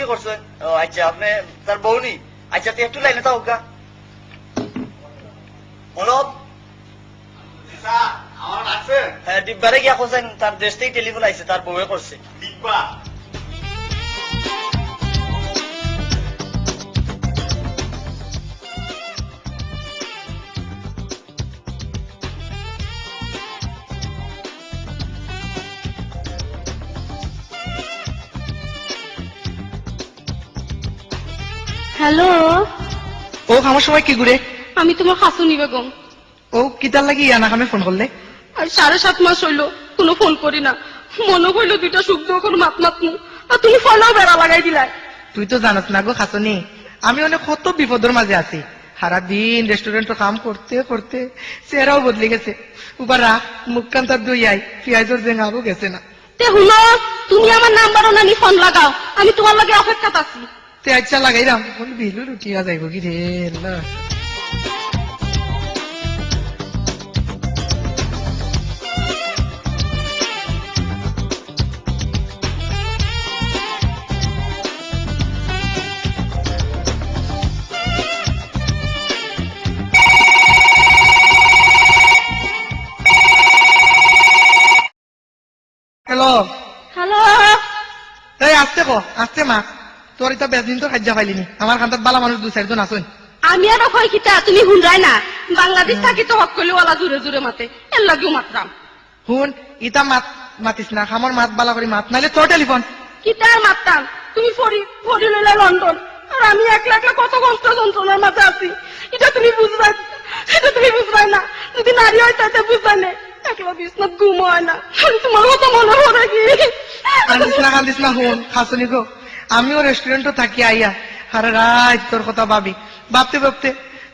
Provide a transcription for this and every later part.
কি করছেন? ও আচ্ছা, আপনি তার বউ নি? আচ্ছা, তুই একটু লাইনে থাকুক গা। অনুপ, হ্যাঁ, ডিব্বারে গিয়া করছেন, তার দেশ থেকে টেলিফোন আইছে, তার বউয়ে করছে। ডিব্বা হ্যালো, ও আমার সময় কি ঘুরে? আমি তোমার হাসুনি বেগম। ও কিতার লাগি আনা কামে ফোন করলে? আর 7.5 মাস হইলো কোনো ফোন করি না। মনে হইলো দুইটা সুখ দুঃখ মাত মাতমু, আর তুমি ফোনও বেড়া লাগাই দিলাই। তুই তো জানাস না গো খাসনি, আমি অনেক কত বিপদের মাঝে আছি। সারাদিন রেস্টুরেন্টে কাম করতে করতে চেহারাও বদলে গেছে। উবার রাখ মুখ কান তার দুই আই পেঁয়াজের জেঙাবো গেছে না। তে হুনো, তুমি আমার নাম্বারও নানি ফোন লাগাও, আমি তোমার লাগে অপেক্ষাত আছি। তে আচ্ছা লাগাইলাম, বিলু রুটিয়া যাইব কি রে না। হ্যালো হ্যালো, এই আসতে কো আসতে মা, তোর এটা বেদিন তো খাজ্জা পাইলিনি। আমার খান্তার বালা মানুষ 2-4 জন আসুন। আমি আর কই কিতা, তুমি হুনরাই না? বাংলাদেশ থাকি তো হক কইলে ওলা জুরে জুরে মাতে, এর লাগেও মাতরাম। হুন ইটা মাত মাতিস না, আমার মাত বালা করে মাত, নাইলে তোর টেলিফোন। কিতার মাততাম? তুমি ফরি লইলা লন্ডন, আর আমি একলা একলা কত কষ্ট যন্ত্রণার মাঝে আছি। এটা তুমি বুঝবাই, এটা তুমি বুঝবাই না। যদি নারী হয় তাতে বুঝবাই না। একলা বিছনাত ঘুম হয় না, তোমার মতো মনে পড়ে কি? কান্দিস না হুন খাসনি গো, আমিও রেস্টুরেন্টে থাকি আইয়া আর রাত তোর কথা ভাবি, ভাবতে ভাবতে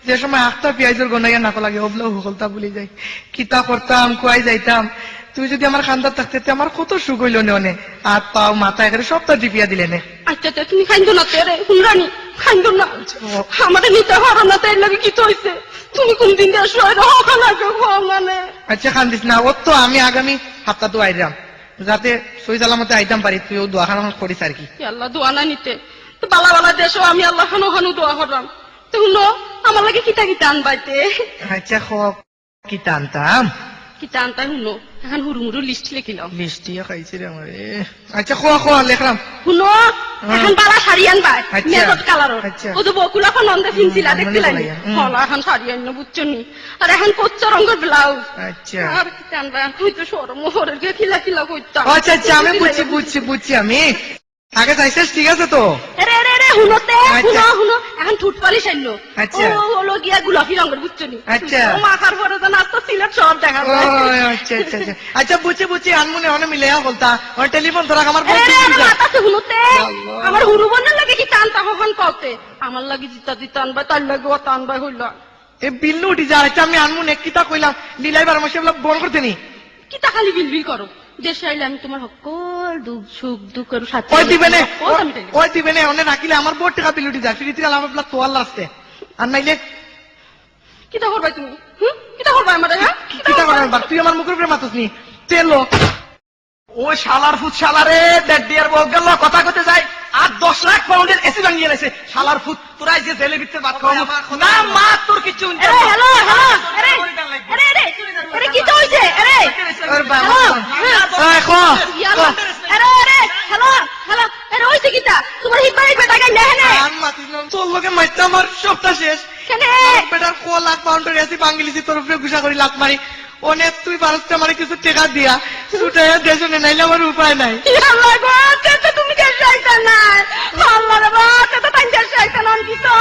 যে সময় আখটা পেঁয়াজের গনাইয়া নাকো লাগে ওগুলো হুকলতা ভুলে যাই। কিতা করতাম কুয়াই যাইতাম। তুই যদি আমার খান্দার থাকতে আমার কত সুখ হইল নে, হাত পাও মাথা এখানে সবটা টিপিয়া দিলে নে। আচ্ছা তুমি খাইন্দ না তেরে হুনরানি, খাইন্দ না। আমাদের নিতে পারো না, তাই লাগে কি হইছে? তুমি কোনদিন দিয়ে শুয়ে রহো খানা মানে। আচ্ছা কান্দিস না, ওর তো আমি আগামী সপ্তাহ তো আইরাম, যাতে সই সালামতে আইতাম পারি, তুই ও দোয়াখানা করিস আর কি। আল্লাহ দোয়া না নিতে তো বালা বালা দেশও আমি আল্লাহ খানো খানো দোয়া করলাম। তো শুনো, আমার লাগে কিতা কিতা আনবাইতে। আচ্ছা হোক কি টানতাম কিতা আনতা শুনো, এখন হুরু মুরু লিস্ট লিখিলাম। মিষ্টিয়া খাইছি রে আমার। আচ্ছা খোয়া খোয়া লেখলাম। শুনো, এখন বালা শাড়ি আনবাই আচ্ছা। মেরুন কালারর। আচ্ছা। ও তো বকুলা এখন নন্দে ফিনছিলা দেখছিলা নি? হুম। হলা এখন শাড়ি আনলো বুঝছো নি? আর এখন কচ্চা রঙের ব্লাউজ। আচ্ছা আর কিতা আনবা, তুই তো সরম হরের গে খিলা খিলা কইতাম। আচ্ছা আচ্ছা আমি বুঝছি আমি আগে চাইছিস, ঠিক আছে তো। আরে আরে আরে হুনোতে, আচ্ছা। হুনো এখন ঠুট পালিশ আনলো। আচ্ছা। ও হলো গিয়া গোলাপি রঙের বুঝছো নি? আচ্ছা। ও মাথার পরে তো নাস্তা সিলেট সব দেখা ও, যায়। আচ্ছা আচ্ছা আচ্ছা আচ্ছা বুঝছি আনমনে অনেক মিলে বলতা ওর টেলিফোন তোরা আমার আরে আরে আরে মাথাতে হুনোতে, আল্লাহ। আমার হুরু বোনের লাগে কি টানতা হন কওতে, আমার লাগি জিতা দিতা আনবা, তার লাগে ও টানবা হইল। এ বিল্লু উঠি যা, আচ্ছা আমি আনমনে কিতা কইলাম লীলাইবার মাসে বল করতে নি। কিতা খালি বিলবিল করো, দেশে আইলে আমি তোমার সকল দুঃখ সুখ দুঃখের সাথে ওই দিবে নে আমি তাইলে। ওই দিবে নে অনে রাখিলে আমার বহুত টাকা বিল উঠি যায়, ফিরিতে আলাম আপনার তোয়াল আসতে আর নাইলে কিতা করবা তুমি? কিতা করবা আমারে? হ্যাঁ কিতা করার বার, তুই আমার মুখের উপরে মাতুস নি তেলো। ও শালার ফুট শালারে, দেড় দিয়ার বউ গেল কথা কতে যায় আর 10 লাখ পাউন্ডের এসি ভাঙিয়ে নেছে। শালার ফুট তোরাই যে জেলে ভিতরে বাদ খাওয়া না, মা তোর কিচ্ছু আরে হ্যালো হ্যালো, আরে আরে আরে আরে কিতা হইছে? আরে ওর বাবা হ্যালো এই খো ইয়াল্লা, আরে আরে হ্যালো হ্যালো, আরে হইছে কিতা? তোমার হিবাই বেটা গাই না হেনে আন মাতিস না, তোর লগে মাইতে আমার সবটা শেষ। কেনে? বেটার কো লাখ পাউন্ডের এসি ভাঙিলিছি তোর উপরে গুসা করি লাখ মারি, অনেক তুই ভারতকে আমার কিছু টাকা দিয়া ছুটে দেশে নাইলে আমার উপায় নাই। ইয়াল্লা গো, তে তো তুমি দেশ যাইতা না। আল্লাহ রে বাবা, তে তো তাই দেশ যাইতা না কিছু।